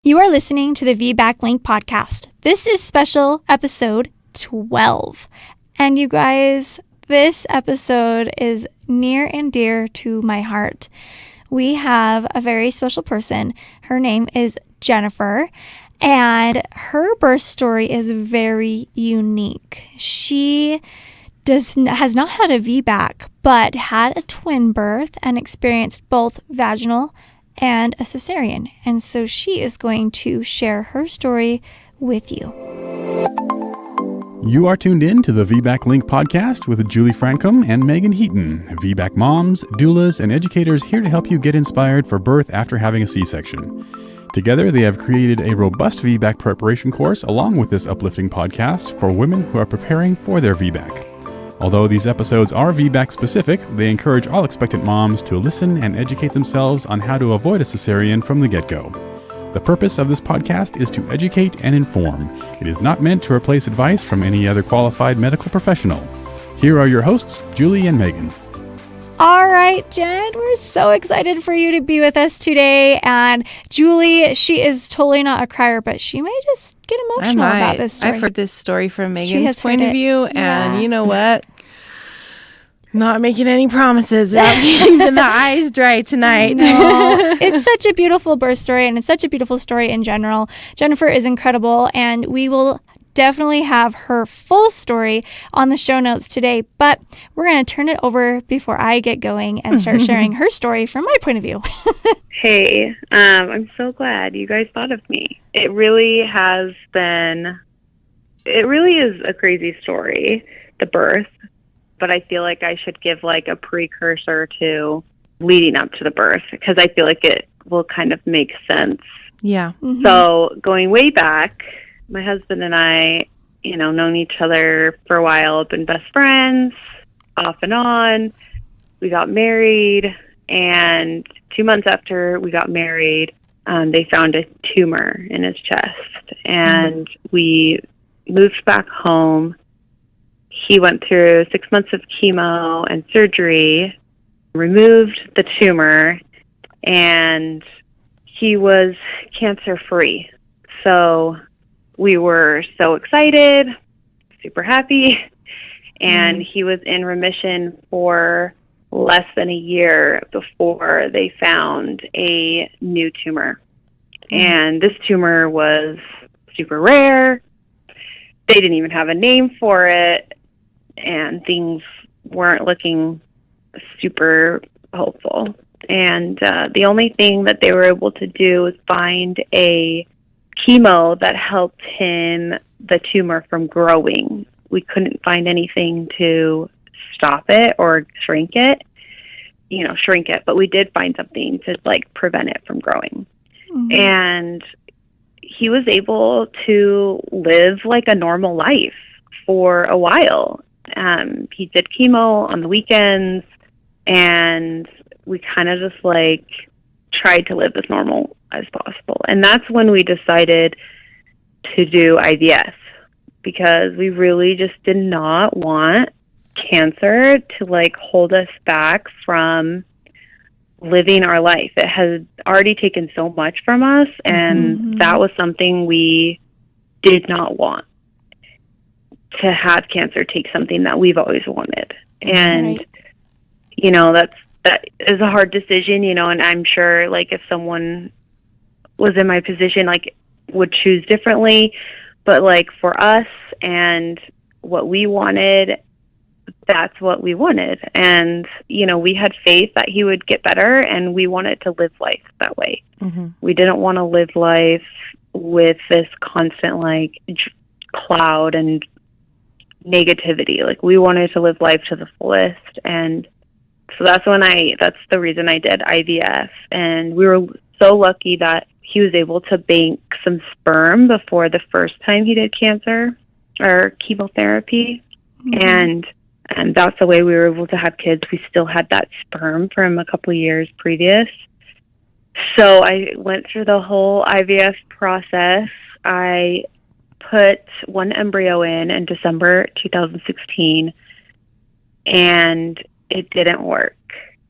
You are listening to the VBAC Link podcast. This is special episode 12. And you guys, this episode is near and dear to my heart. We have a very special person. Her name is Jennifer, and her birth story is very unique. She has not had a VBAC, but had a twin birth and experienced both vaginal and a cesarean. And so she is going to share her story with you. You are tuned in to the VBAC Link podcast with Julie Francom and Megan Heaton, VBAC moms, doulas, and educators here to help you get inspired for birth after having a C-section. Together, they have created a robust VBAC preparation course along with this uplifting podcast for women who are preparing for their VBAC. Although these episodes are VBAC specific, they encourage all expectant moms to listen and educate themselves on how to avoid a cesarean from the get-go. The purpose of this podcast is to educate and inform. It is not meant to replace advice from any other qualified medical professional. Here are your hosts, Julie and Megan. All right, Jen, we're so excited for you to be with us today. And Julie, she is totally not a crier, but she may just get emotional about this story. I've heard this story from Megan's point of view, and you know what? Not making any promises about keeping the eyes dry tonight. No. It's such a beautiful birth story, and it's such a beautiful story in general. Jennifer is incredible, and we will definitely have her full story on the show notes today, but we're going to turn it over before I get going and start sharing her story from my point of view. Hey, I'm so glad you guys thought of me. It really is a crazy story, the birth, but I feel like I should give like a precursor to leading up to the birth because I feel like it will kind of make sense. Yeah. Mm-hmm. So going way back, my husband and I, known each other for a while, been best friends, off and on. We got married, and 2 months after we got married, they found a tumor in his chest, and we moved back home. He went through 6 months of chemo and surgery, removed the tumor, and he was cancer-free. So we were so excited, super happy, and he was in remission for less than a year before they found a new tumor. And this tumor was super rare. They didn't even have a name for it, and things weren't looking super hopeful. And the only thing that they were able to do was find a chemo that helped the tumor from growing. We couldn't find anything to stop it or shrink it, but we did find something to prevent it from growing. Mm-hmm. And he was able to live like a normal life for a while. He did chemo on the weekends, and we kind of just tried to live as normal as possible. And that's when we decided to do IVF, because we really just did not want cancer to hold us back from living our life. It has already taken so much from us, and that was something we did not want, to have cancer take something that we've always wanted. And that is a hard decision, and I'm sure if someone was in my position, would choose differently. But for us and what we wanted, that's what we wanted. And, we had faith that he would get better, and we wanted to live life that way. Mm-hmm. We didn't want to live life with this constant cloud and negativity. We wanted to live life to the fullest. And so that's the reason I did IVF. And we were so lucky that he was able to bank some sperm before the first time he did cancer or chemotherapy. Mm-hmm. And that's the way we were able to have kids. We still had that sperm from a couple of years previous. So I went through the whole IVF process. I put one embryo in December 2016, and it didn't work.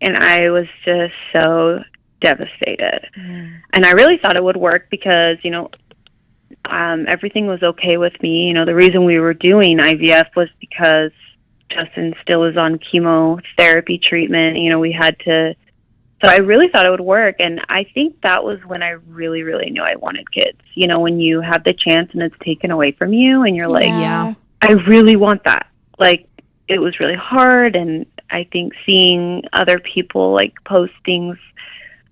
And I was just so devastated. And I really thought it would work because, you know, everything was okay with me. You know, the reason we were doing IVF was because Justin still was on chemotherapy treatment. You know, we had to, so I really thought it would work. And I think that was when I really, really knew I wanted kids. You know, when you have the chance and it's taken away from you and you're like, Yeah. I really want that. Like, it was really hard. And I think seeing other people like postings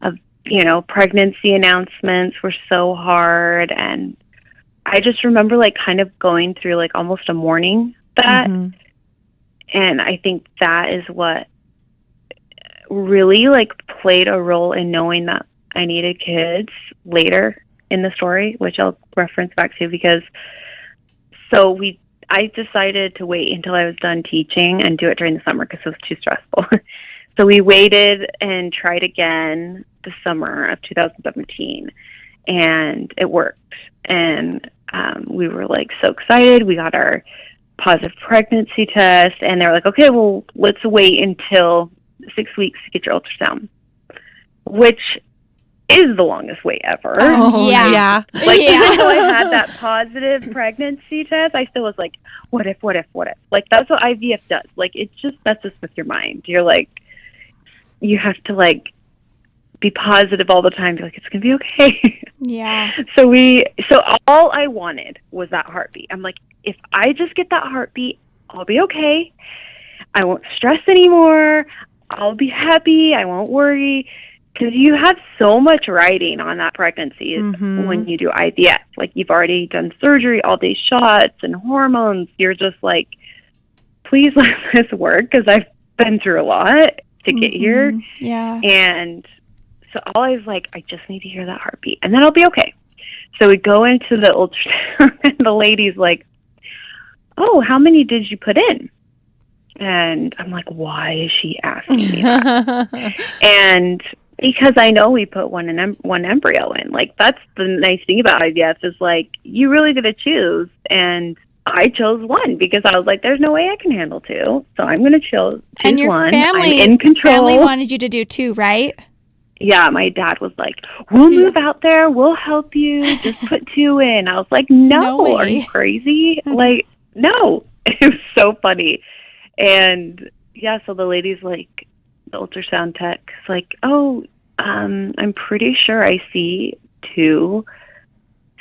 of, you know, pregnancy announcements were so hard. And I just remember like kind of going through like almost a mourning that. And I think that is what really like played a role in knowing that I needed kids later in the story, which I'll reference back to because I decided to wait until I was done teaching and do it during the summer because it was too stressful. So we waited and tried again the summer of 2017 and it worked. And we were like so excited. We got our positive pregnancy test and they're like, okay, well, let's wait until 6 weeks to get your ultrasound, which is the longest wait ever. Oh, yeah. Like, even though I had that positive pregnancy test, I still was like, what if? Like, that's what IVF does. Like, it just messes with your mind. You're like, you have to, like, be positive all the time. Be like, it's going to be okay. Yeah. So all I wanted was that heartbeat. I'm like, if I just get that heartbeat, I'll be okay. I won't stress anymore. I'll be happy. I won't worry. Because you have so much riding on that pregnancy when you do IVF. Like, you've already done surgery, all these shots and hormones. You're just like, please let this work because I've been through a lot to get here. Yeah. And so all I was like, I just need to hear that heartbeat and then I'll be okay. So we go into the ultrasound and the lady's like, oh, how many did you put in? And I'm like, why is she asking me that? And because I know we put one embryo in. Like, that's the nice thing about IVF is, like, you really get to choose. And I chose one because I was like, there's no way I can handle two. So I'm going to choose and your one. Family, I'm in control. Family wanted you to do two, right? Yeah, my dad was like, we'll move out there. We'll help you. Just put two in. I was like, no are you crazy? Like, no. It was so funny. And, yeah, so the lady's like, the ultrasound tech's like, oh, I'm pretty sure I see 2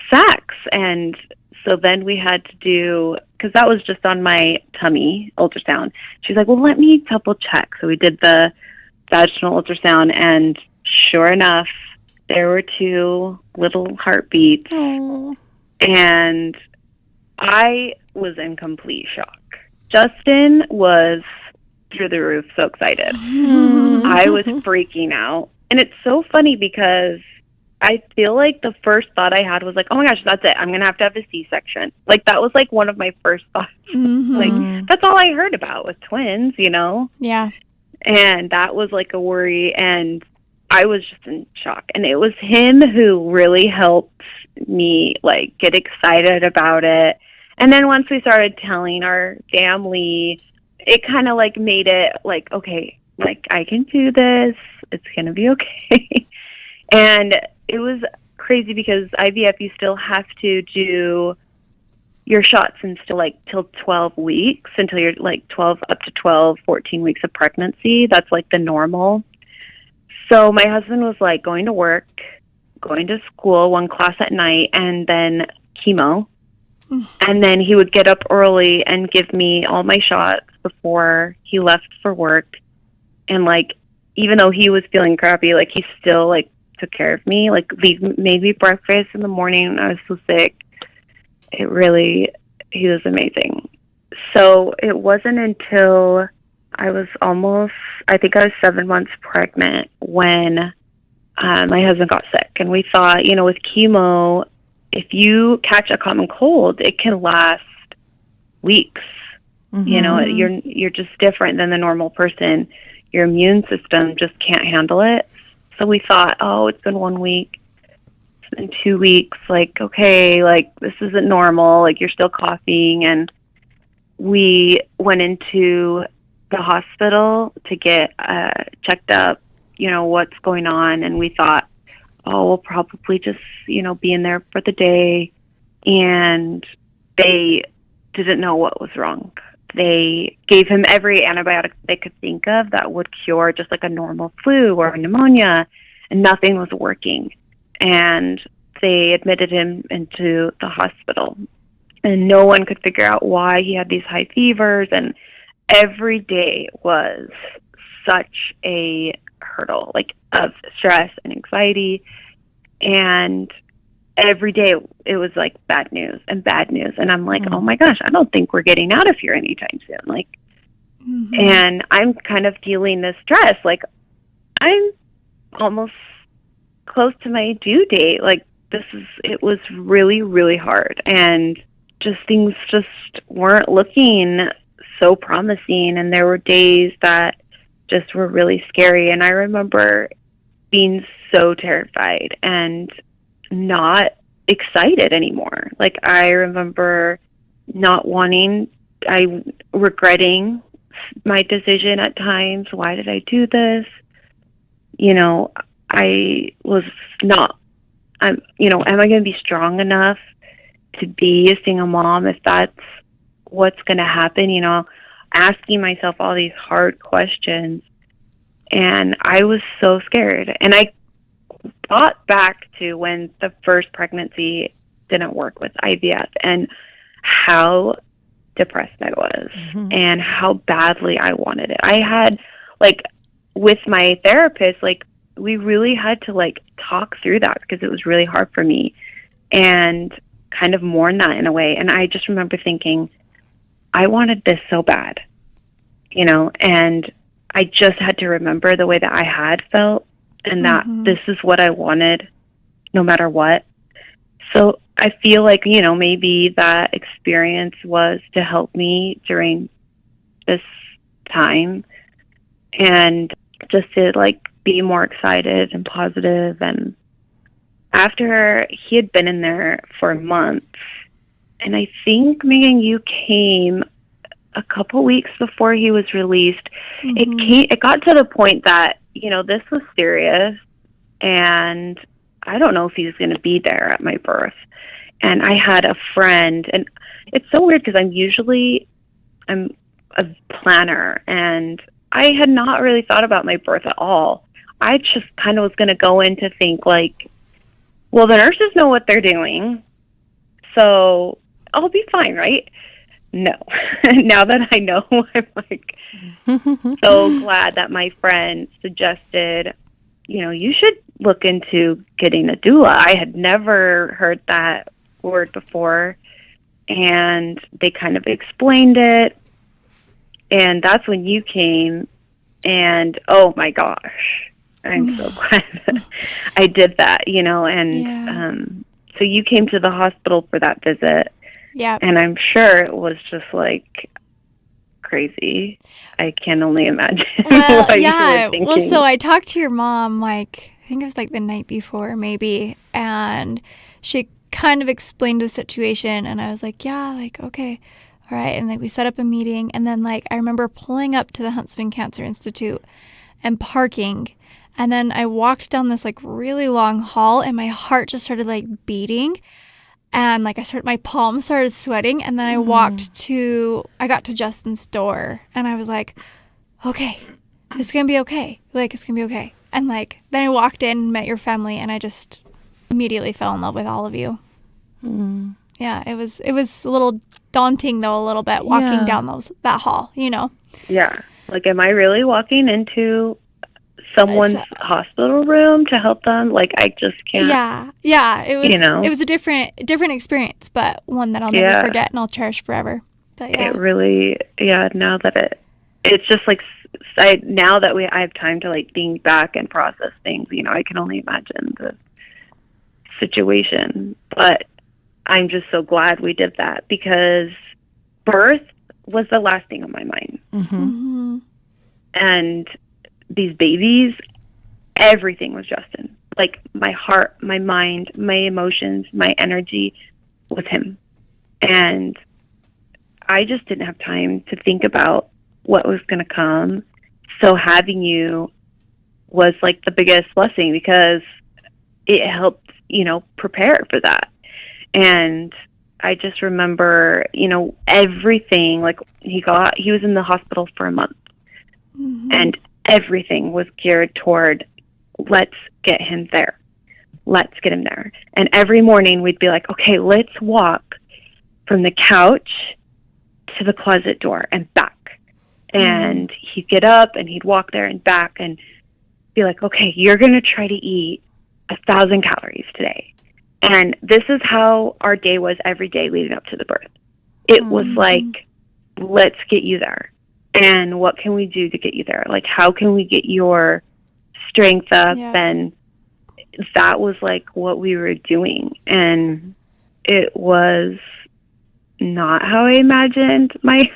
sacs. And so then we had to do, because that was just on my tummy ultrasound. She's like, well, let me double check. So we did the vaginal ultrasound, and sure enough, there were 2 little heartbeats. Aww. And I was in complete shock. Justin was through the roof, so excited. I was freaking out. And it's so funny because I feel like the first thought I had was like, oh my gosh, that's it. I'm going to have a C-section. Like, that was like one of my first thoughts. Like, that's all I heard about was twins, you know? Yeah. And that was like a worry. And I was just in shock. And it was him who really helped me, like, get excited about it. And then once we started telling our family, it kind of like made it like, okay, like, I can do this. It's going to be okay. And it was crazy because IVF, you still have to do your shots until like till 12 weeks, until you're like 12, up to 12, 14 weeks of pregnancy. That's like the normal. So my husband was like going to work, going to school, 1 class at night, and then chemo. And then he would get up early and give me all my shots before he left for work. And, like, even though he was feeling crappy, like, he still, like, took care of me. Like, made me breakfast in the morning when I was so sick. He was amazing. So it wasn't until I was I think I was 7 months pregnant when my husband got sick. And we thought, you know, with chemo, if you catch a common cold, it can last weeks. You know, you're just different than the normal person. Your immune system just can't handle it. So we thought, oh, it's been 1 week, it's been 2 weeks. Like, okay, like, this isn't normal. Like, you're still coughing. And we went into the hospital to get checked up. what's going on. And we thought, oh, we'll probably just, be in there for the day. And they didn't know what was wrong. They gave him every antibiotic they could think of that would cure just like a normal flu or a pneumonia, and nothing was working. And they admitted him into the hospital, and no one could figure out why he had these high fevers. And every day was such a hurdle, like, of stress and anxiety. And every day it was like bad news. And I'm like, oh my gosh, I don't think we're getting out of here anytime soon. Like, and I'm kind of feeling this stress. Like, I'm almost close to my due date. Like, it was really, really hard. And just things just weren't looking so promising. And there were days that just were really scary. And I remember being so terrified and not excited anymore. Like, I remember regretting my decision at times. Why did I do this? I was not, am I going to be strong enough to be a single mom if that's what's going to happen? Asking myself all these hard questions. And I was so scared. And I thought back to when the first pregnancy didn't work with IVF and how depressed I was and how badly I wanted it. I had, like, with my therapist, like, we really had to, like, talk through that because it was really hard for me and kind of mourn that in a way. And I just remember thinking, I wanted this so bad, and I just had to remember the way that I had felt and that this is what I wanted no matter what. So I feel like, maybe that experience was to help me during this time and just to, like, be more excited and positive. And after he had been in there for months, and I think, Megan, you came a couple weeks before he was released, it got to the point that, this was serious, and I don't know if he was going to be there at my birth. And I had a friend, and it's so weird because I'm a planner, and I had not really thought about my birth at all. I just kind of was going to go in to think, like, well, the nurses know what they're doing, so I'll be fine, right? No. Now that I know, I'm like so glad that my friend suggested, you should look into getting a doula. I had never heard that word before, and they kind of explained it. And that's when you came, and oh my gosh, I'm so glad that I did that, and so you came to the hospital for that visit. Yeah. And I'm sure it was just, like, crazy. I can only imagine what you were thinking. Well, so I talked to your mom, like, I think it was like the night before maybe, and she kind of explained the situation, and I was like, yeah, like, okay, all right. And like, we set up a meeting, and then, like, I remember pulling up to the Huntsman Cancer Institute and parking, and then I walked down this, like, really long hall, and my heart just started, like, beating. And like my palms started sweating, and then I got to Justin's door, and I was like, okay, it's gonna be okay. Like, it's gonna be okay. And like, then I walked in and met your family, and I just immediately fell in love with all of you. Yeah, it was a little daunting though, a little bit walking down that hall, Yeah. Like, am I really walking into someone's hospital room to help them? Like, I just can't. Yeah. It was, it was a different experience, but one that I'll never forget and I'll cherish forever. But yeah. It really, now that it's just like, now that I have time to, like, think back and process things, I can only imagine the situation. But I'm just so glad we did that, because birth was the last thing on my mind. And these babies, everything was Justin. Like, my heart, my mind, my emotions, my energy was him. And I just didn't have time to think about what was going to come. So having you was like the biggest blessing because it helped, prepare for that. And I just remember, everything, like he was in the hospital for a month, and everything was geared toward, let's get him there. Let's get him there. And every morning we'd be like, okay, let's walk from the couch to the closet door and back. And he'd get up and he'd walk there and back and be like, okay, you're going to try to eat 1,000 calories today. And this is how our day was every day leading up to the birth. It was like, let's get you there. And what can we do to get you there? Like, how can we get your strength up? Yeah. And that was like what we were doing. And it was not how I imagined my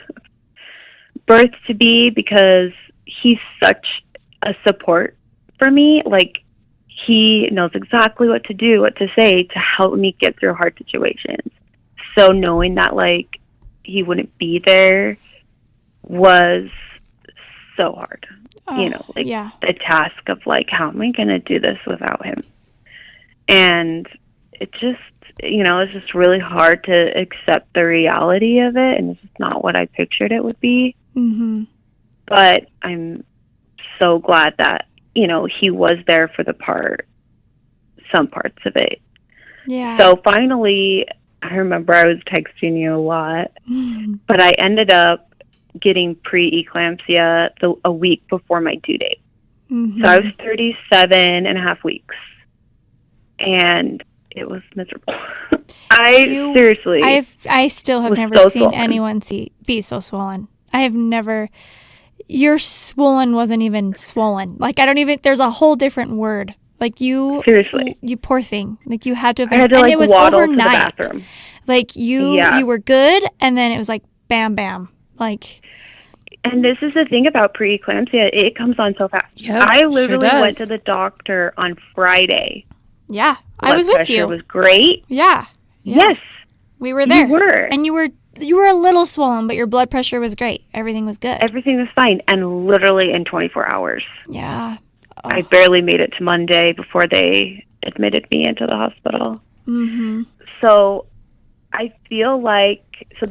birth to be, because he's such a support for me. Like, he knows exactly what to do, what to say to help me get through hard situations. So knowing that, like, he wouldn't be there was so hard. The task of, like, how am I going to do this without him? And it just, it's just really hard to accept the reality of it, and it's just not what I pictured it would be. But I'm so glad that, he was there for some parts of it. Yeah. So finally, I remember I was texting you a lot, but I ended up getting preeclampsia a week before my due date. So I was 37 and a half weeks, and it was miserable. Seriously. I still have never seen swollen. Anyone be so swollen. I have never. Your swollen wasn't even swollen. Like, there's a whole different word. Like, seriously, you poor thing. Like, you had to have been, I had to, and like, it was waddle overnight. to the bathroom. Like, you were good, and then it was like bam, bam. Like, and this is the thing about preeclampsia, it comes on so fast. Yep, I literally went to the doctor on Friday. Yeah, I was with you. Blood pressure was great. Yeah. Yes, we were there. You were, and you were a little swollen, but your blood pressure was great. Everything was good. Everything was fine, and literally in 24 hours. Yeah. Oh. I barely made it to Monday before they admitted me into the hospital. So I feel like, so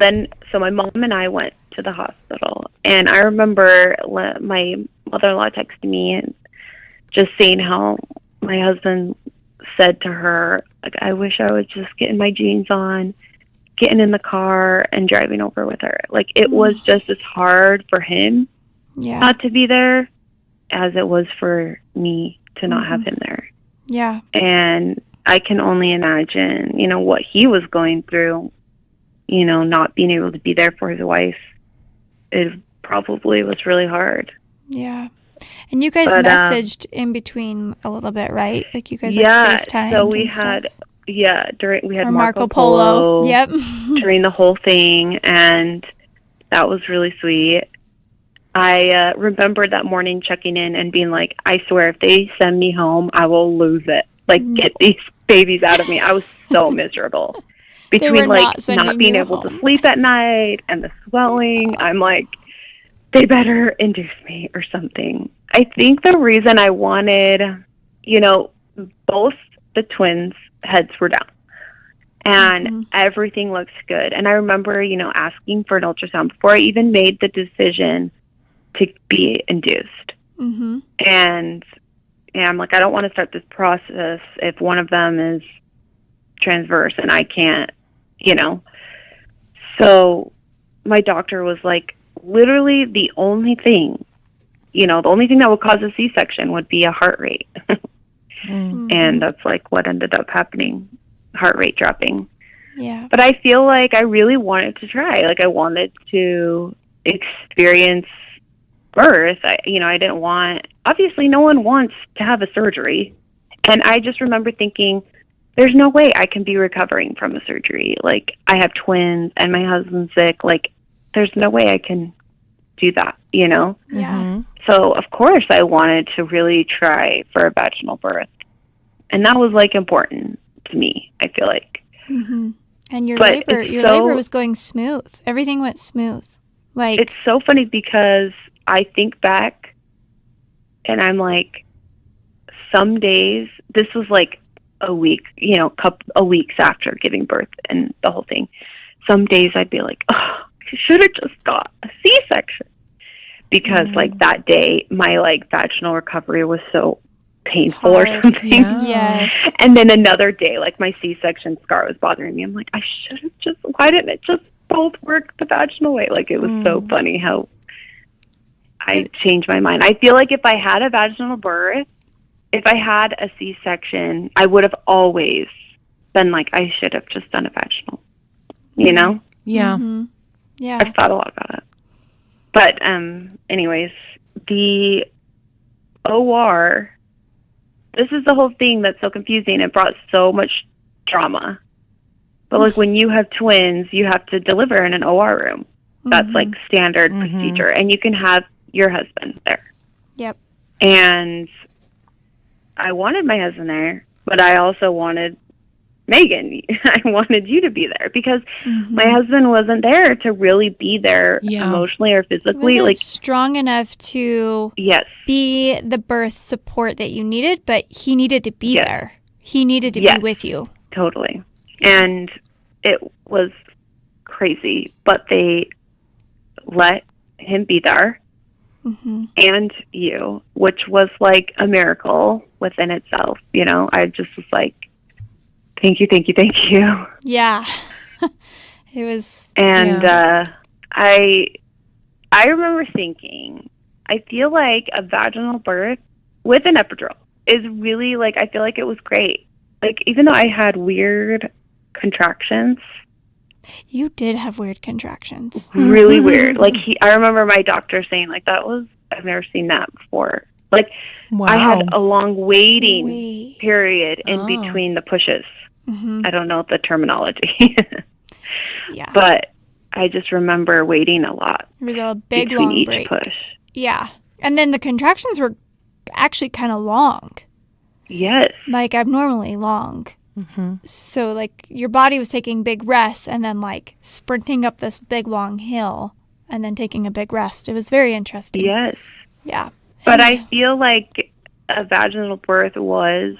my mom and I went to the hospital, and I remember my mother-in-law texted me and just saying how my husband said to her, like, I wish I was just getting my jeans on, getting in the car and driving over with her. Like, it was just as hard for him not to be there as it was for me to not have him there. Yeah. And I can only imagine, what he was going through, not being able to be there for his wife. It probably was really hard. Yeah. And you guys messaged in between a little bit, right? Like, you guys FaceTime. So we had we had Marco Polo. Yep. during the whole thing, and that was really sweet. I remember that morning checking in and being like, I swear, if they send me home, I will lose it. Like, get these babies out of me. I was so miserable. Between, like, not being able to sleep at night and the swelling, I'm like, they better induce me or something. I think the reason I wanted, both the twins' heads were down. And everything looks good. And I remember, asking for an ultrasound before I even made the decision to be induced. And I'm like, I don't want to start this process if one of them is transverse and I can't, So my doctor was like, literally the only thing that would cause a C-section would be a heart rate. And that's like what ended up happening, heart rate dropping. Yeah. But I feel like I really wanted to try. Like, I wanted to experience birth. I didn't want, obviously no one wants to have a surgery. And I just remember thinking, there's no way I can be recovering from a surgery. Like, I have twins and my husband's sick. Like, there's no way I can do that, Yeah. So, of course, I wanted to really try for a vaginal birth. And that was, like, important to me, I feel like. And your labor was going smooth. Everything went smooth. Like, it's so funny because I think back and I'm like, some days, this was like a week, you know, a weeks after giving birth and the whole thing. Some days I'd be like, oh, I should have just got a C-section. Because like that day, my like vaginal recovery was so painful or something. Yeah. Yes. And then another day, like my C-section scar was bothering me. I'm like, I should have just, why didn't it just both work the vaginal way? Like, it was so funny how I changed my mind. I feel like if I had a vaginal birth, if I had a C-section, I would have always been like, I should have just done a vaginal, you know? Yeah. Mm-hmm. Yeah. I've thought a lot about it. But anyways, the OR, this is the whole thing that's so confusing. It brought so much drama. But like when you have twins, you have to deliver in an OR room. That's like standard procedure. And you can have your husband there. Yep. And I wanted my husband there, but I also wanted Megan. I wanted you to be there because my husband wasn't there to really be there emotionally or physically. He wasn't like strong enough to be the birth support that you needed, but he needed to be there. He needed to be with you. Totally. And it was crazy, but they let him be there and you, which was like a miracle within itself. You know, I just was like, thank you, thank you, thank you. Yeah. It was. And I remember thinking, I feel like a vaginal birth with an epidural is really like, I feel like it was great. Like, even though I had weird contractions. You did have weird contractions. Really weird. Like, I remember my doctor saying, like, I've never seen that before. Like, I had a long waiting period in between the pushes. I don't know the terminology. But I just remember waiting a lot. It was a big, between long each break. push. Yeah. And then the contractions were actually kind of long. Yes. Like, abnormally long. So, like, your body was taking big rests and then, like, sprinting up this big, long hill and then taking a big rest. It was very interesting. Yes. Yeah. But I feel like a vaginal birth was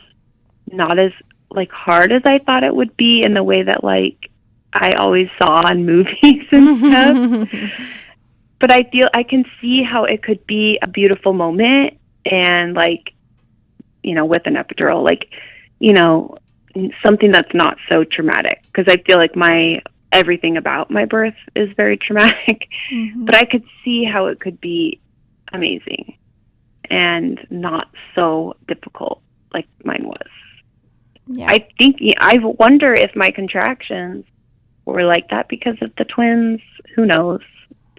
not as, like, hard as I thought it would be in the way that, like, I always saw in movies and stuff. But I can see how it could be a beautiful moment and, like, you know, with an epidural, like, you know, something that's not so traumatic. Because I feel like everything about my birth is very traumatic. But I could see how it could be amazing and not so difficult like mine was. Yeah. I wonder if my contractions were like that because of the twins. Who knows?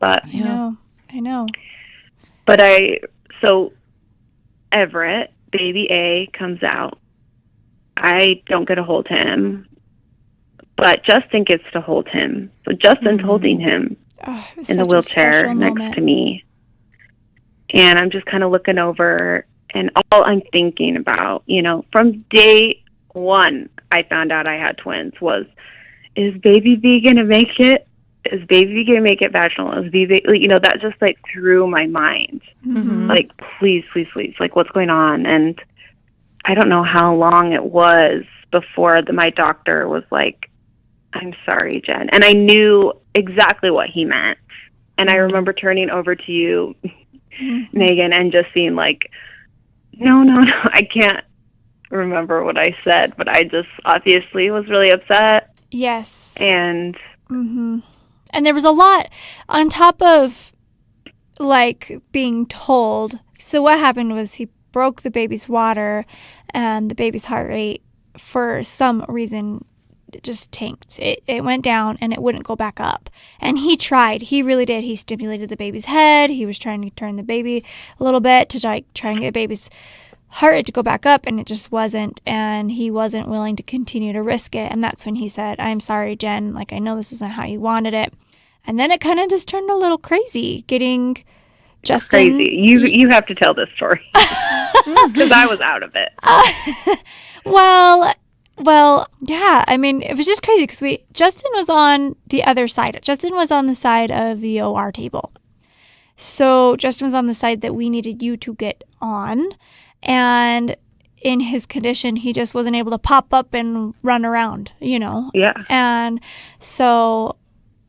But I know. But so Everett, baby A, comes out. I don't get to hold him, but Justin gets to hold him. So Justin's holding him in the wheelchair next to me. And I'm just kind of looking over, and all I'm thinking about, you know, from day one I found out I had twins was, is baby B going to make it? Is baby B going to make it vaginal? Is baby, you know, that just like through my mind. Like, please, please, please, like, what's going on? And I don't know how long it was before my doctor was like, I'm sorry, Jen. And I knew exactly what he meant. And I remember turning over to you, Megan, and just being like, no, I can't remember what I said, but I just obviously was really upset. Yes. And and there was a lot on top of, like, being told. So what happened was he broke the baby's water, and the baby's heart rate, for some reason, just tanked. It went down, and it wouldn't go back up. And he tried. He really did. He stimulated the baby's head. He was trying to turn the baby a little bit to try and get the baby's heart rate to go back up, and it just wasn't. And he wasn't willing to continue to risk it. And that's when he said, I'm sorry, Jen. Like, I know this isn't how you wanted it. And then it kind of just turned a little crazy, getting Justin. Crazy. You have to tell this story because I was out of it. Well, yeah. I mean, it was just crazy because Justin was on the other side. Justin was on the side of the OR table. So Justin was on the side that we needed you to get on. And in his condition, he just wasn't able to pop up and run around, Yeah. And so,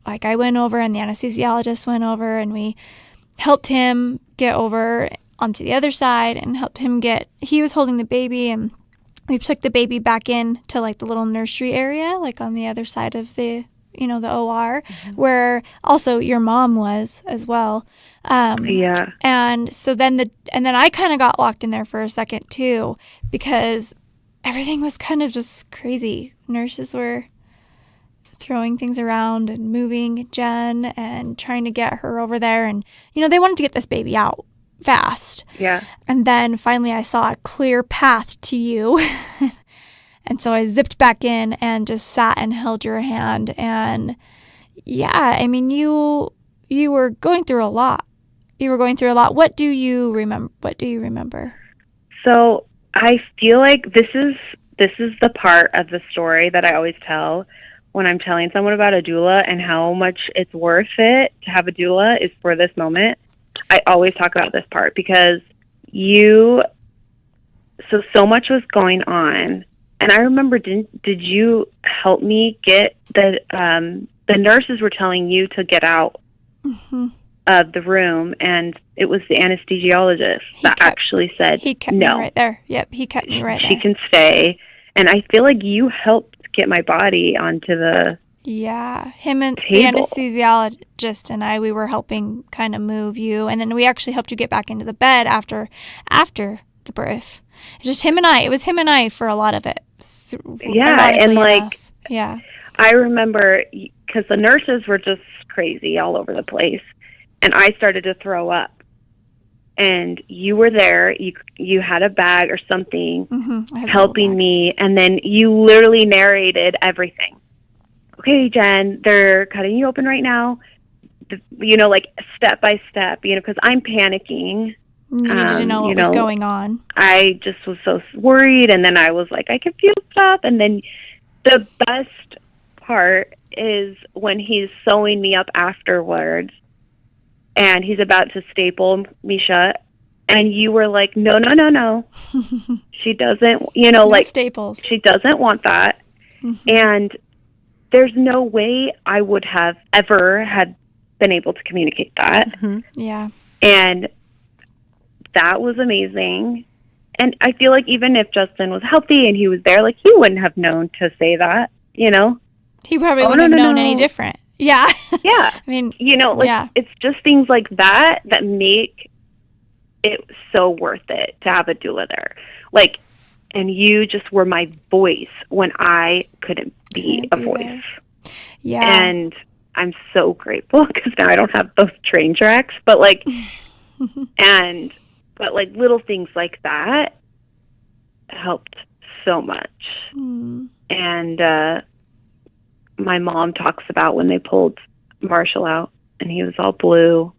like, I went over and the anesthesiologist went over and we helped him get over onto the other side and helped him he was holding the baby, and we took the baby back in to like the little nursery area, like on the other side of the OR, where also your mom was as well. Yeah. And so then I kind of got locked in there for a second too, because everything was kind of just crazy. Nurses were throwing things around and moving Jen and trying to get her over there. And, they wanted to get this baby out fast. Yeah. And then finally I saw a clear path to you. And so I zipped back in and just sat and held your hand. And yeah, I mean, you were going through a lot. What do you remember? So I feel like this is the part of the story that I always tell when I'm telling someone about a doula and how much it's worth it to have a doula is for this moment. I always talk about this part because so much was going on. And I remember, did you help me get the nurses were telling you to get out of the room, and it was the anesthesiologist that actually said, he kept no. me right there. Yep, he kept me right there. She can stay. And I feel like you helped get my body onto the him and table. The anesthesiologist and we were helping kind of move you, and then we actually helped you get back into the bed after the birth. It's just him and I. It was him and I for a lot of it. Yeah, and enough. Yeah. I remember because the nurses were just crazy all over the place, and I started to throw up. And you were there. You had a bag or something helping me, and then you literally narrated everything. Okay, Jen, they're cutting you open right now. Like step by step. Because I'm panicking. You needed to know what was going on. I just was so worried, and then I was like, I can feel stuff. And then the best part is when he's sewing me up afterwards, and he's about to staple me shut, and you were like, no. She doesn't, no staples. She doesn't want that. And there's no way I would have ever had been able to communicate that. Yeah. And that was amazing. And I feel like even if Justin was healthy and he was there, like, he wouldn't have known to say that, He probably wouldn't have known any different. Yeah. Yeah. I mean, it's just things like that make it so worth it to have a doula there. Like, and you just were my voice when I couldn't be a voice. There. Yeah. And I'm so grateful because now I don't have those train tracks, but but little things like that helped so much. And my mom talks about when they pulled Marshall out and he was all blue.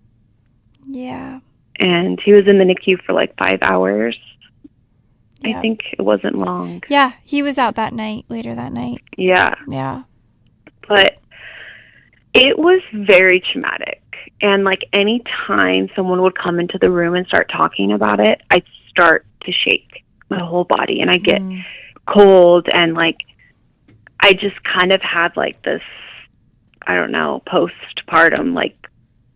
Yeah. And he was in the NICU for 5 hours. Yep. I think it wasn't long. Yeah, he was out later that night. Yeah. Yeah. But it was very traumatic. And any time someone would come into the room and start talking about it, I'd start to shake my whole body and I get cold and I just kind of had this, I don't know, postpartum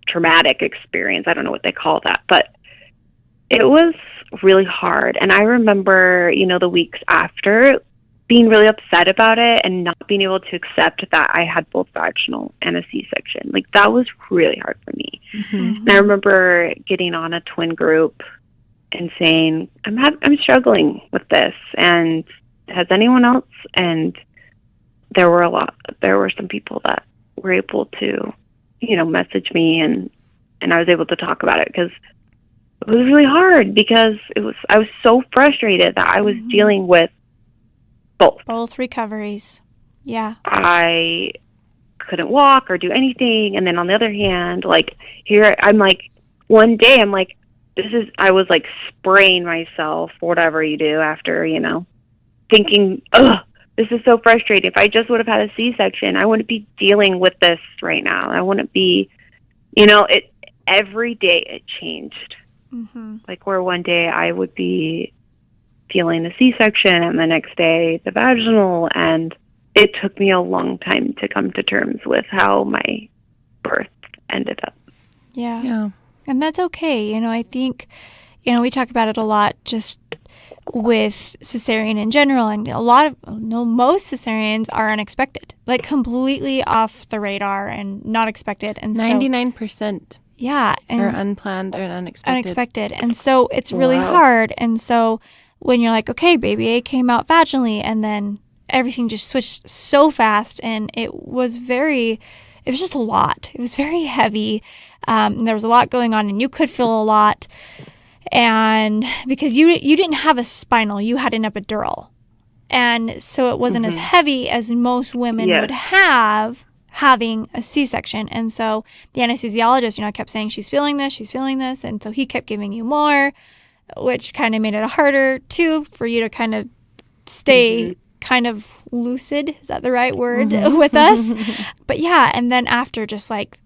traumatic experience. I don't know what they call that, but it was really hard. And I remember, the weeks after being really upset about it and not being able to accept that I had both vaginal and a C-section. That was really hard for me. And I remember getting on a twin group and saying, I'm struggling with this, and has anyone else? And there were some people that were able to, message me, and I was able to talk about it because it was really hard because I was so frustrated that I was dealing with both recoveries. Yeah. I couldn't walk or do anything. And then on the other hand, here I'm one day I'm I was spraying myself, whatever you do after, thinking, this is so frustrating. If I just would have had a C-section, I wouldn't be dealing with this right now. I wouldn't be, every day it changed. Where one day I would be feeling the C-section and the next day the vaginal. And it took me a long time to come to terms with how my birth ended up. Yeah. And that's okay. I think, we talk about it a lot just with cesarean in general, and most cesareans are unexpected, like completely off the radar and not expected. And 99%. Yeah. And are unplanned or unexpected. And so it's really hard. And so when you're like, okay, baby A came out vaginally, and then everything just switched so fast, and it was just a lot. It was very heavy. There was a lot going on, and you could feel a lot. And because you didn't have a spinal, you had an epidural. And so it wasn't as heavy as most women would have having a C-section. And so the anesthesiologist, kept saying, she's feeling this. And so he kept giving you more, which kind of made it harder too for you to kind of stay kind of lucid. Is that the right word with us? But yeah. And then after, just like,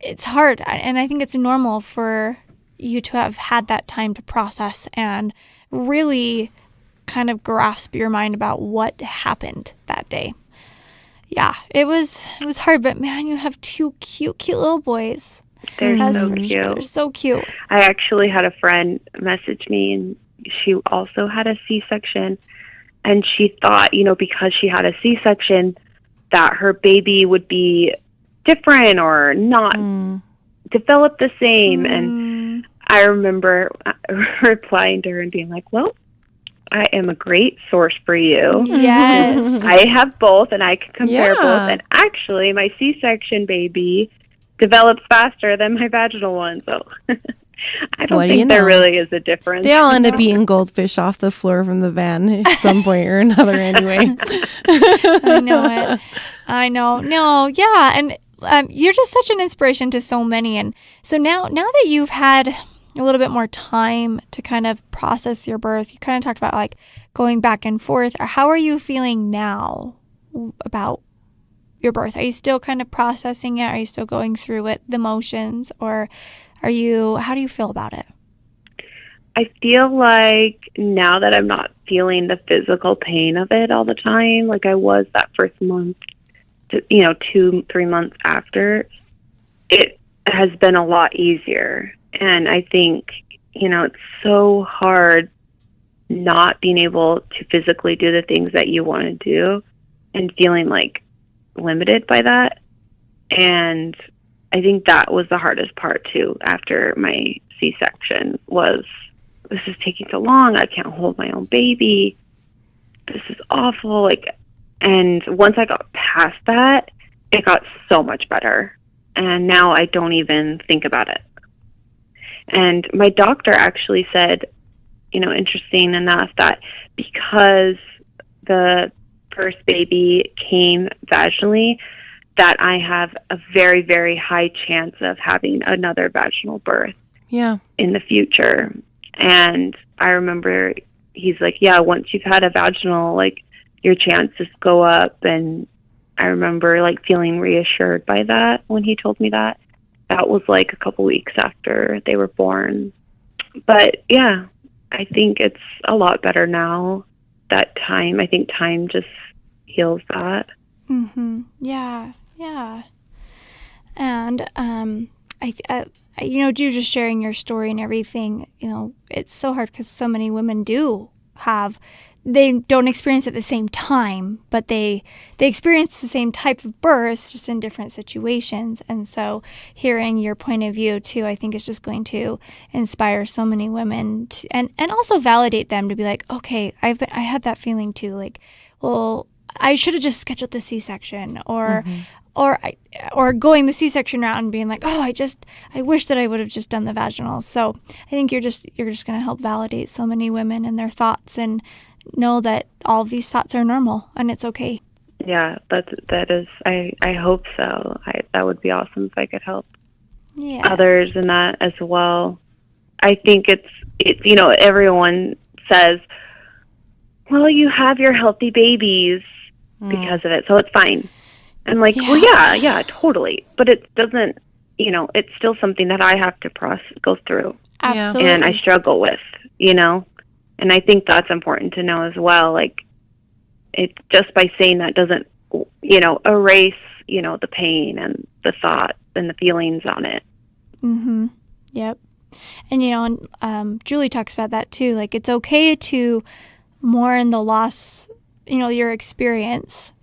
it's hard. And I think it's normal for you to have had that time to process and really kind of grasp your mind about what happened that day. Yeah, it was hard, but man, you have two cute little boys. They're so cute. They're so cute. I actually had a friend message me, and she also had a C-section, and she thought, because she had a C-section, that her baby would be different or not develop the same. And I remember replying to her and being like, well, I am a great source for you. Yes. I have both, and I can compare both. And actually, my C-section baby develops faster than my vaginal one. So I don't think there really is a difference. They all end up eating goldfish off the floor from the van at some point or another anyway. I know it. I know. No, yeah. And you're just such an inspiration to so many. And so now that you've had a little bit more time to kind of process your birth, you kind of talked about like going back and forth. How are you feeling now about your birth? Are you still kind of processing it? Are you still going through it, the motions, or how do you feel about it? I feel like now that I'm not feeling the physical pain of it all the time, like I was that first month, 2-3 months after, it has been a lot easier. And I think, it's so hard not being able to physically do the things that you want to do and feeling like limited by that. And I think that was the hardest part too after my C-section was, this is taking so long. I can't hold my own baby. This is awful. And once I got past that, it got so much better. And now I don't even think about it. And my doctor actually said, interesting enough, that because the first baby came vaginally, that I have a very, very high chance of having another vaginal birth in the future. And I remember he's like, yeah, once you've had a vaginal, your chances go up. And I remember feeling reassured by that when he told me that. That was a couple weeks after they were born. But yeah, I think it's a lot better now. I think time just heals that. Mm-hmm. Yeah. And you just sharing your story and everything, it's so hard because so many women they don't experience it at the same time, but they experience the same type of births, just in different situations. And so hearing your point of view too, I think is just going to inspire so many women and also validate them to be like, okay, I had that feeling too. Well, I should have just scheduled the C-section, or going the C-section route and being like, oh, I wish that I would have just done the vaginal. So I think you're just going to help validate so many women and their thoughts, and know that all of these thoughts are normal and it's okay. Yeah, that is. I hope so. That would be awesome if I could help others in that as well. I think it's everyone says, well, you have your healthy babies because of it, so it's fine. I'm like, well, yeah, totally. But it doesn't, it's still something that I have to go through. Absolutely. And I struggle with, And I think that's important to know as well. Like, it's just by saying that doesn't, erase, the pain and the thought and the feelings on it. Mm-hmm. Yep. And, Julie talks about that too. Like, it's okay to mourn the loss, your experience,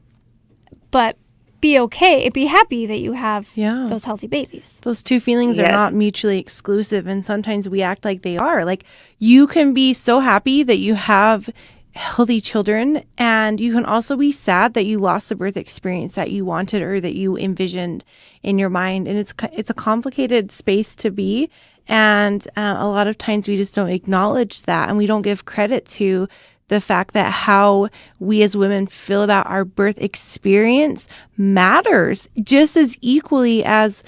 but be happy that you have those healthy babies. Those two feelings are not mutually exclusive, and sometimes we act like they are. Like, you can be so happy that you have healthy children, and you can also be sad that you lost the birth experience that you wanted or that you envisioned in your mind. And it's a complicated space to be, and a lot of times we just don't acknowledge that, and we don't give credit to the fact that how we as women feel about our birth experience matters just as equally as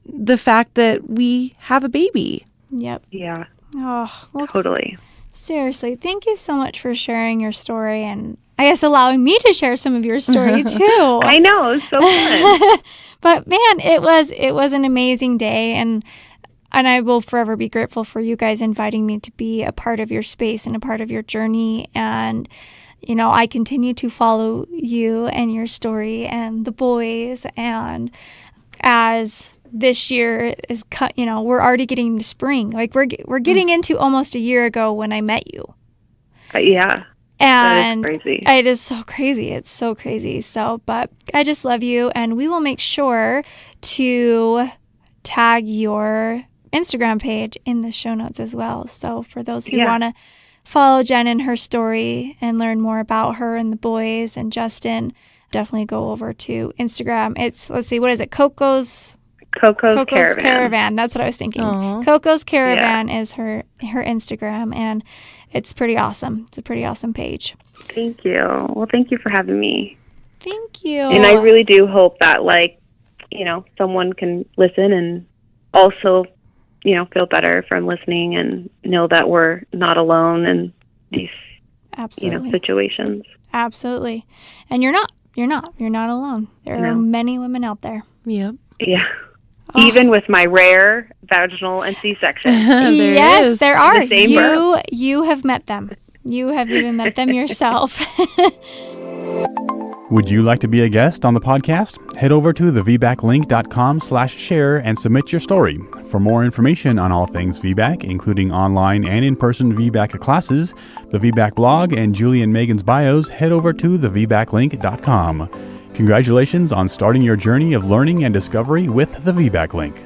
the fact that we have a baby. Yep. Yeah. Oh, well, totally. Seriously, thank you so much for sharing your story, and I guess allowing me to share some of your story too. I know, it was so fun. But man, it was an amazing day, and I will forever be grateful for you guys inviting me to be a part of your space and a part of your journey. And, I continue to follow you and your story and the boys. And as this year is cut, we're already getting into spring. Like, we're getting into almost a year ago when I met you. Yeah. And that is crazy. It is so crazy. It's so crazy. So, but I just love you. And we will make sure to tag your Instagram page in the show notes as well. So for those who want to follow Jen and her story and learn more about her and the boys and Justin, definitely go over to Instagram. It's, let's see, what is it? Coco's Caravan. That's what I was thinking. Aww. Coco's Caravan is her Instagram, and it's pretty awesome. It's a pretty awesome page. Thank you. Well, thank you for having me. Thank you. And I really do hope that, someone can listen and also feel better from listening and know that we're not alone in these, situations. Absolutely. And you're not alone. There are many women out there. Yep. Yeah. Oh. Even with my rare vaginal and C-section. Yes, there are. You have met them. You have even met them yourself. Would you like to be a guest on the podcast? Head over to thevbaclink.com/share and submit your story. For more information on all things VBAC, including online and in-person VBAC classes, the VBAC blog, and Julie and Megan's bios, head over to thevbaclink.com. Congratulations on starting your journey of learning and discovery with the VBAC Link.